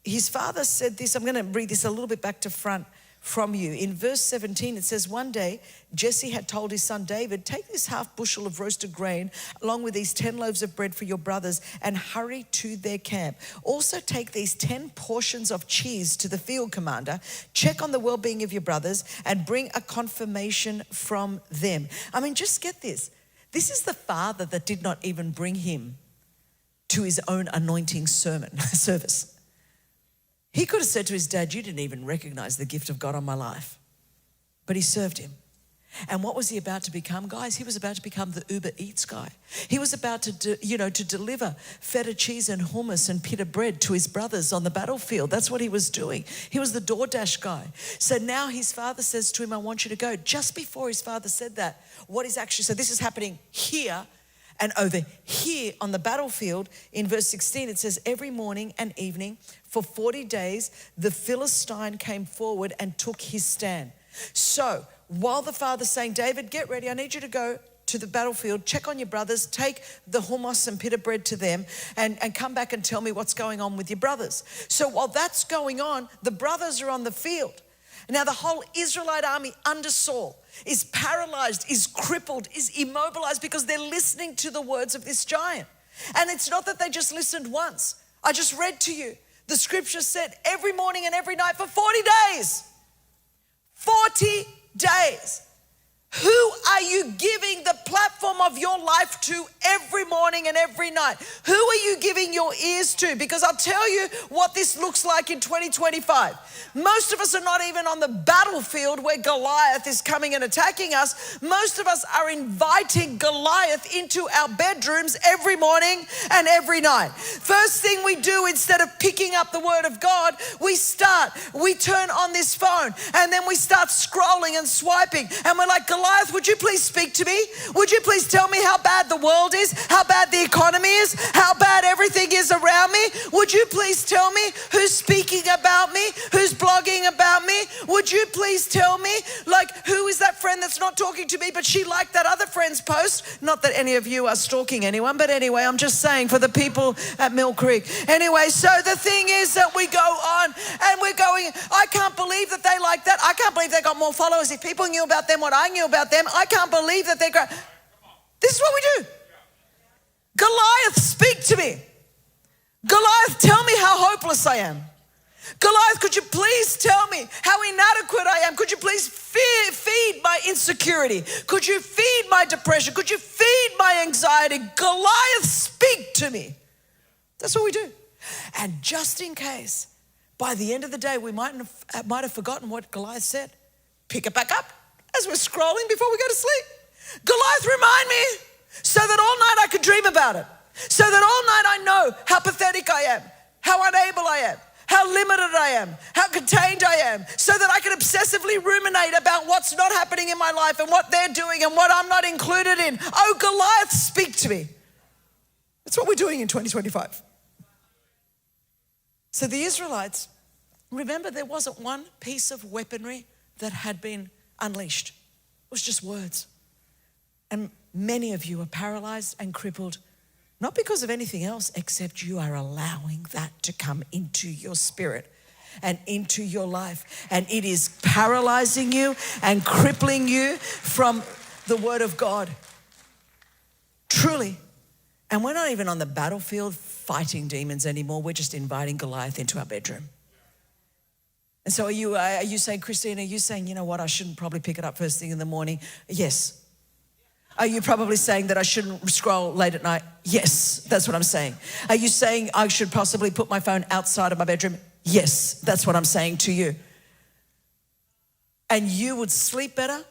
his father said this. I'm going to read this a little bit back to front from you. In verse 17, it says, one day, Jesse had told his son David, take this half bushel of roasted grain along with these 10 loaves of bread for your brothers and hurry to their camp. Also take these 10 portions of cheese to the field commander, check on the well-being of your brothers and bring a confirmation from them. I mean, just get this. This is the father that did not even bring him to his own anointing service. He could have said to his dad, you didn't even recognize the gift of God on my life. But he served him. And what was he about to become, guys? He was about to become the Uber Eats guy. He was about to deliver feta cheese and hummus and pita bread to his brothers on the battlefield. That's what he was doing. He was the DoorDash guy. So now his father says to him, I want you to go. Just before his father said that, so this is happening here. And over here on the battlefield, in verse 16, it says, every morning and evening for 40 days, the Philistine came forward and took his stand. So while the father's saying, David, get ready. I need you to go to the battlefield, check on your brothers, take the hummus and pita bread to them and come back and tell me what's going on with your brothers. So while that's going on, the brothers are on the field. Now the whole Israelite army under Saul is paralyzed, is crippled, is immobilized because they're listening to the words of this giant. And it's not that they just listened once. I just read to you. The scripture said every morning and every night for 40 days. 40 days. Who are you giving the platform of your life to every morning and every night? Who are you giving your ears to? Because I'll tell you what this looks like in 2025. Most of us are not even on the battlefield where Goliath is coming and attacking us. Most of us are inviting Goliath into our bedrooms every morning and every night. First thing we do, instead of picking up the word of God, we turn on this phone and then we start scrolling and swiping and we're like, Goliath, would you please speak to me? Would you please tell me how bad the world is, how bad the economy is, how bad everything is around me? Would you please tell me who's speaking about me, who's blogging about me? Would you please tell me, like, who is that friend that's not talking to me, but she liked that other friend's post? Not that any of you are stalking anyone, but anyway, I'm just saying for the people at Mill Creek. Anyway, so the thing is that we go on and we're going, I can't believe that they like that. I can't believe they got more followers. If people knew about them what I knew about them, I can't believe that they're great. This is what we do. Goliath, speak to me. Goliath, tell me how hopeless I am. Goliath, could you please tell me how inadequate I am? Could you please feed my insecurity? Could you feed my depression? Could you feed my anxiety? Goliath, speak to me. That's what we do. And just in case, by the end of the day, we might have forgotten what Goliath said, pick it back up as we're scrolling before we go to sleep. Goliath, remind me so that all night I could dream about it. So that all night I know how pathetic I am, how unable I am, how limited I am, how contained I am, so that I can obsessively ruminate about what's not happening in my life and what they're doing and what I'm not included in. Oh, Goliath, speak to me. That's what we're doing in 2025. So the Israelites, remember, there wasn't one piece of weaponry that had been unleashed. It was just words. And many of you are paralyzed and crippled, not because of anything else, except you are allowing that to come into your spirit. and into your life. And it is paralyzing you and crippling you from the word of God. Truly. And we're not even on the battlefield fighting demons anymore. We're just inviting Goliath into our bedroom. And so are you saying, Christine, are you saying, you know what, I shouldn't probably pick it up first thing in the morning? Yes. Are you probably saying that I shouldn't scroll late at night? Yes, that's what I'm saying. Are you saying I should possibly put my phone outside of my bedroom? Yes, that's what I'm saying to you. And you would sleep better.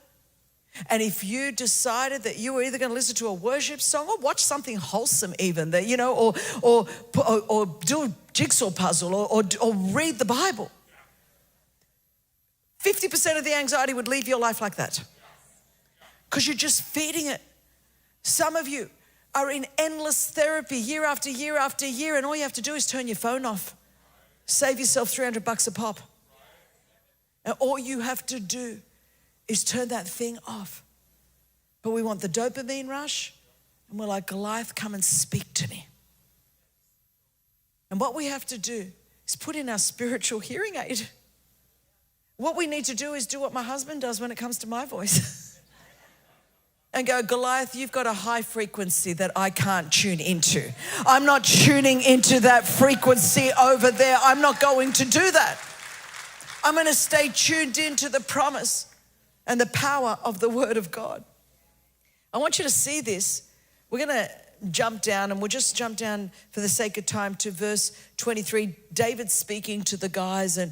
And if you decided that you were either going to listen to a worship song or watch something wholesome even, that, you know, or do a jigsaw puzzle or read the Bible, 50% of the anxiety would leave your life like that because you're just feeding it. Some of you are in endless therapy year after year after year, and all you have to do is turn your phone off. Save yourself $300 a pop. And all you have to do is turn that thing off. But we want the dopamine rush, and we're like, Goliath, come and speak to me. And what we have to do is put in our spiritual hearing aid. What we need to do is do what my husband does when it comes to my voice. And go, Goliath, you've got a high frequency that I can't tune into. I'm not tuning into that frequency over there. I'm not going to do that. I'm going to stay tuned into the promise and the power of the word of God. I want you to see this. We're going to jump down, and we'll just jump down for the sake of time to verse 23. David's speaking to the guys, and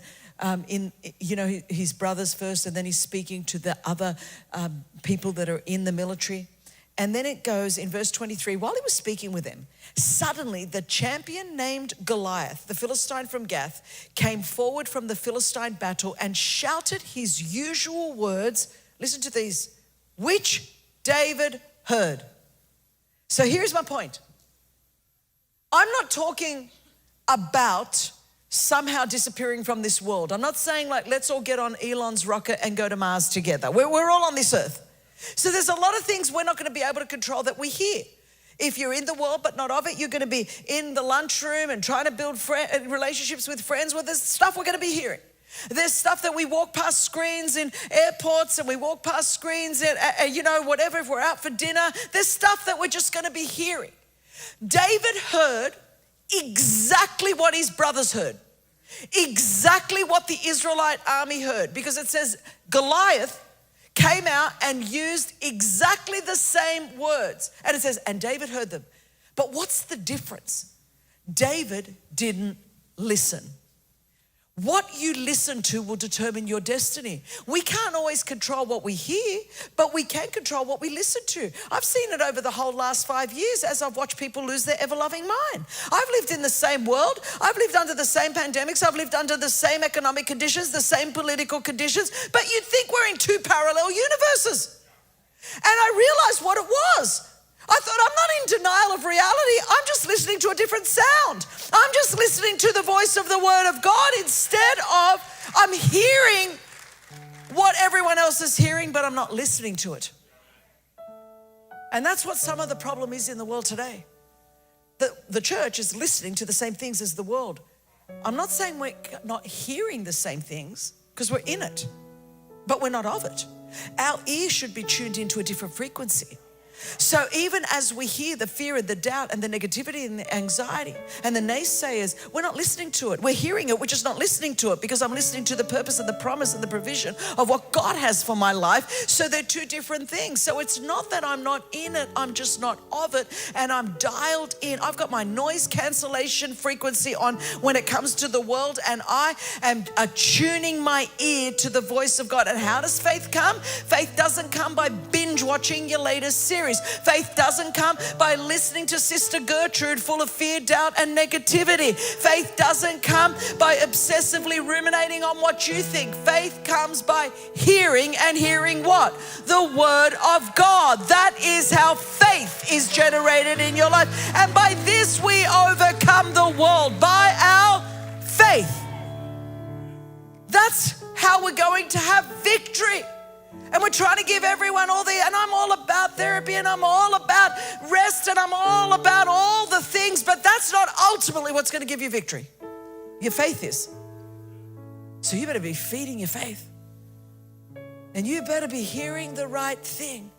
his brothers first, and then he's speaking to the other people that are in the military. And then it goes in verse 23, while he was speaking with them, suddenly the champion named Goliath, the Philistine from Gath, came forward from the Philistine battle and shouted his usual words, listen to these, which David heard. So here's my point. I'm not talking about somehow disappearing from this world. I'm not saying like, let's all get on Elon's rocket and go to Mars together. We're all on this earth. So there's a lot of things we're not going to be able to control that we hear. If you're in the world but not of it, you're going to be in the lunchroom and trying to build relationships with friends. Well, there's stuff we're going to be hearing. There's stuff that we walk past screens in airports, and we walk past screens at whatever, if we're out for dinner. There's stuff that we're just going to be hearing. David heard exactly what his brothers heard. Exactly what the Israelite army heard, because it says Goliath came out and used exactly the same words. And it says, and David heard them. But what's the difference? David didn't listen. What you listen to will determine your destiny. We can't always control what we hear, but we can control what we listen to. I've seen it over the whole last 5 years as I've watched people lose their ever-loving mind. I've lived in the same world. I've lived under the same pandemics. I've lived under the same economic conditions, the same political conditions, but you'd think we're in two parallel universes. And I realized what it was. I thought, I'm not in denial of reality. I'm just listening to a different sound. I'm just listening to the voice of the word of God instead of I'm hearing what everyone else is hearing, but I'm not listening to it. And that's what some of the problem is in the world today. The church is listening to the same things as the world. I'm not saying we're not hearing the same things, because we're in it, but we're not of it. Our ear should be tuned into a different frequency. So even as we hear the fear and the doubt and the negativity and the anxiety and the naysayers, we're not listening to it. We're hearing it, we're just not listening to it, because I'm listening to the purpose and the promise and the provision of what God has for my life. So they're two different things. So it's not that I'm not in it, I'm just not of it, and I'm dialed in. I've got my noise cancellation frequency on when it comes to the world, and I am attuning my ear to the voice of God. And how does faith come? Faith doesn't come by binge watching your latest series. Faith doesn't come by listening to Sister Gertrude full of fear, doubt, and negativity. Faith doesn't come by obsessively ruminating on what you think. Faith comes by hearing, and hearing what? The word of God. That is how faith is generated in your life. And by this we overcome the world, by our faith. That's how we're going to have victory. And we're trying to give everyone and I'm all about therapy, and I'm all about rest, and I'm all about all the things, but that's not ultimately what's going to give you victory. Your faith is. So you better be feeding your faith. And you better be hearing the right thing.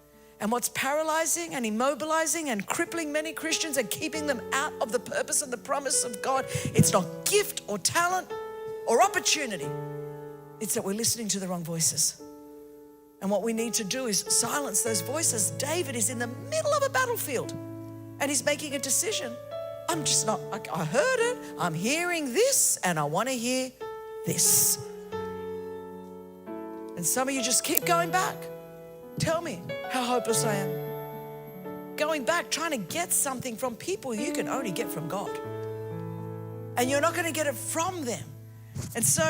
And what's paralyzing and immobilizing and crippling many Christians and keeping them out of the purpose and the promise of God, it's not gift or talent or opportunity. It's that we're listening to the wrong voices. And what we need to do is silence those voices. David is in the middle of a battlefield and he's making a decision. I'm just not, I heard it, I'm hearing this, and I want to hear this. And some of you just keep going back. Tell me how hopeless I am. Going back, trying to get something from people you can only get from God. And you're not going to get it from them. And so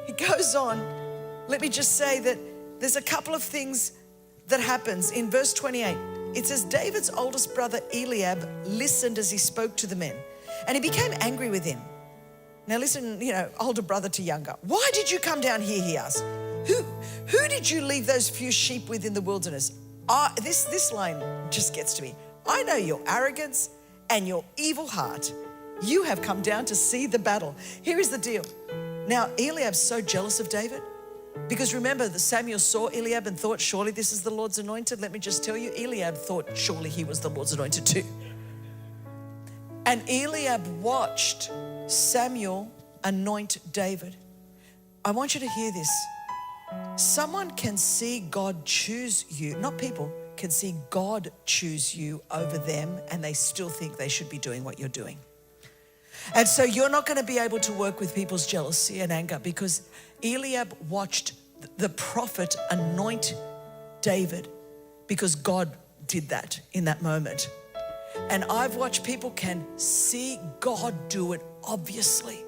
he goes on. Let me just say that there's a couple of things that happens. In verse 28, it says, David's oldest brother Eliab listened as he spoke to the men, and he became angry with him. Now listen, older brother to younger. Why did you come down here, he asked. Who did you leave those few sheep with in the wilderness? This line just gets to me. I know your arrogance and your evil heart. You have come down to see the battle. Here is the deal. Now, Eliab's so jealous of David because remember that Samuel saw Eliab and thought, surely this is the Lord's anointed. Let me just tell you, Eliab thought surely he was the Lord's anointed too. And Eliab watched Samuel anoint David. I want you to hear this. Someone can see God choose you, not people, can see God choose you over them, and they still think they should be doing what you're doing. And so you're not going to be able to work with people's jealousy and anger because Eliab watched the prophet anoint David because God did that in that moment. And I've watched people can see God do it obviously,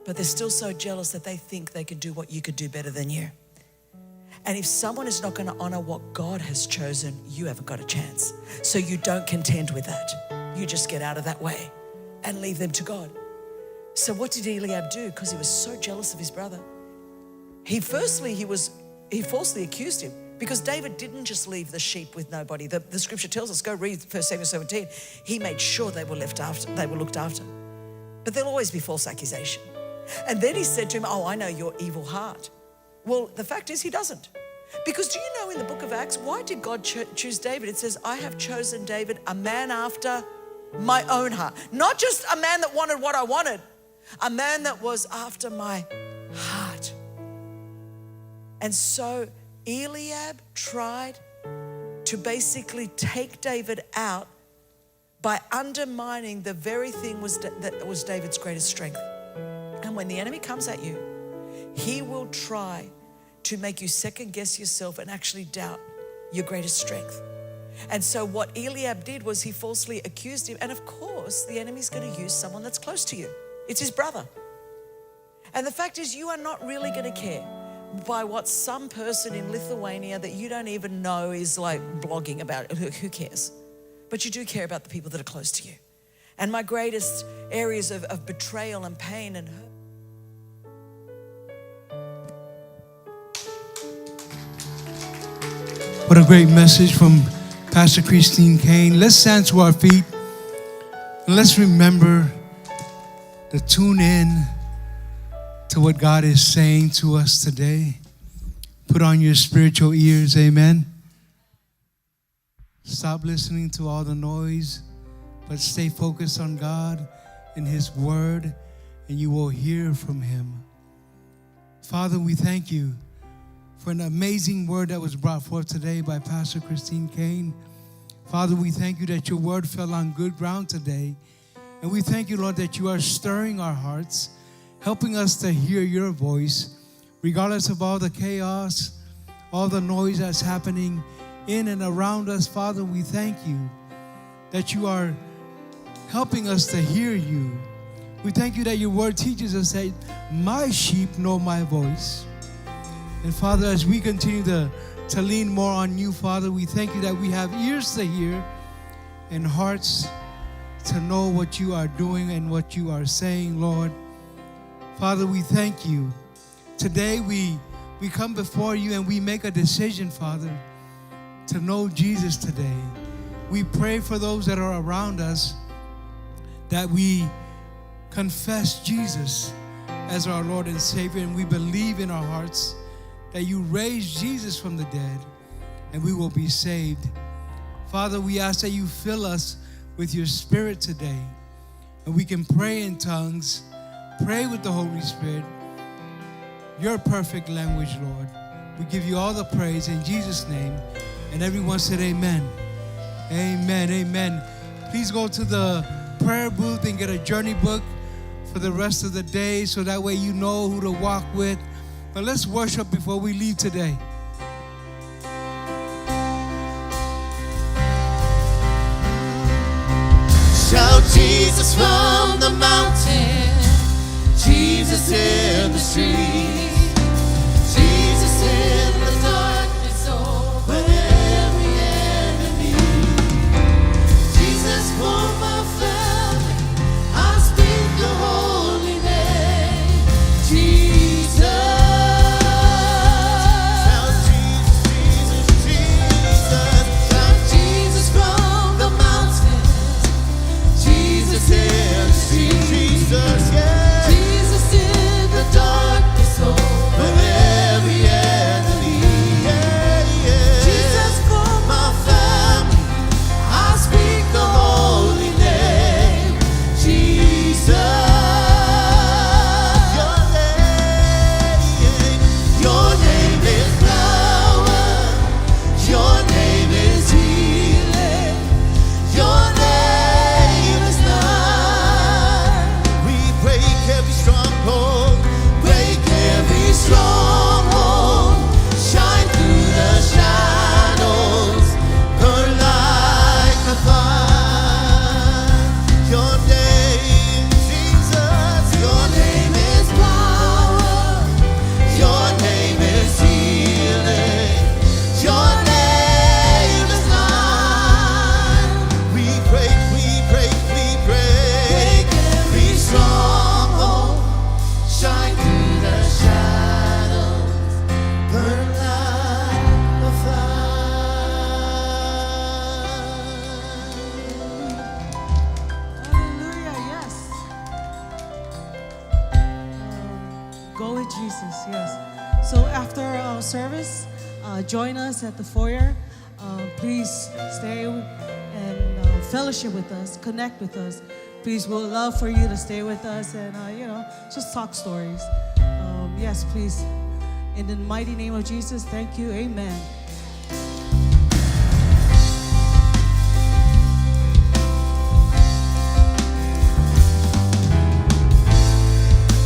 but they're still so jealous that they think they can do what you could do better than you. And if someone is not going to honor what God has chosen, you haven't got a chance. So you don't contend with that. You just get out of that way and leave them to God. So what did Eliab do? Because he was so jealous of his brother. He falsely accused him because David didn't just leave the sheep with nobody. The scripture tells us, go read 1 Samuel 17. He made sure they were looked after. But there'll always be false accusation. And then he said to him, I know your evil heart. Well, the fact is he doesn't. Because do you know in the book of Acts, why did God choose David? It says, I have chosen David, a man after my own heart. Not just a man that wanted what I wanted, a man that was after my heart. And so Eliab tried to basically take David out by undermining the very thing that was David's greatest strength. And when the enemy comes at you, he will try to make you second guess yourself and actually doubt your greatest strength. And so what Eliab did was he falsely accused him. And of course, the enemy's going to use someone that's close to you. It's his brother. And the fact is, you are not really going to care by what some person in Lithuania that you don't even know is like blogging about it. Who cares? But you do care about the people that are close to you. And my greatest areas of betrayal and pain and hurt. What a great message from Pastor Christine Caine. Let's stand to our feet and let's remember to tune in to what God is saying to us today. Put on your spiritual ears, amen. Stop listening to all the noise, but stay focused on God and His Word, and you will hear from Him. Father, we thank you for an amazing word that was brought forth today by Pastor Christine Caine. Father, we thank you that your word fell on good ground today. And we thank you, Lord, that you are stirring our hearts, helping us to hear your voice, regardless of all the chaos, all the noise that's happening in and around us. Father, we thank you that you are helping us to hear you. We thank you that your word teaches us that my sheep know my voice. And Father, as we continue to lean more on you, Father, we thank you that we have ears to hear and hearts to know what you are doing and what you are saying, Lord. Father, we thank you. Today we come before you and we make a decision, Father, to know Jesus today. We pray for those that are around us that we confess Jesus as our Lord and Savior, and we believe in our hearts that you raised Jesus from the dead, and we will be saved. Father, we ask that you fill us with your Spirit today, and we can pray in tongues, pray with the Holy Spirit, your perfect language, Lord. We give you all the praise in Jesus' name. And everyone said amen. Amen, amen. Please go to the prayer booth and get a journey book for the rest of the day, so that way you know who to walk with. But let's worship before we leave today. Shout Jesus from the mountain, Jesus in the street, Jesus in the darkness over every enemy, Jesus for my family, I speak the holy name, Jesus. Shout Jesus, Jesus, Jesus. Shout Jesus from the mountains, Jesus in the street, Jesus, yeah. Jesus in the darkness over every enemy, yeah, yeah. Jesus for my family, I speak the holy name, Jesus. Your name is power, your name is healing, your name is life. We break every stronghold, break every stronghold, shine through the shadows, burn like a fire. Your name, Jesus, your name is power, your name is healing, your name is life. We break every stronghold, shine through the shadows, burn like a fire. Hallelujah, yes. Go with Jesus, yes. So after our service, join us at the foyer. Please stay and fellowship with us, connect with us. Please, we'll love for you to stay with us and, just talk stories. Yes, please. In the mighty name of Jesus, thank you. Amen.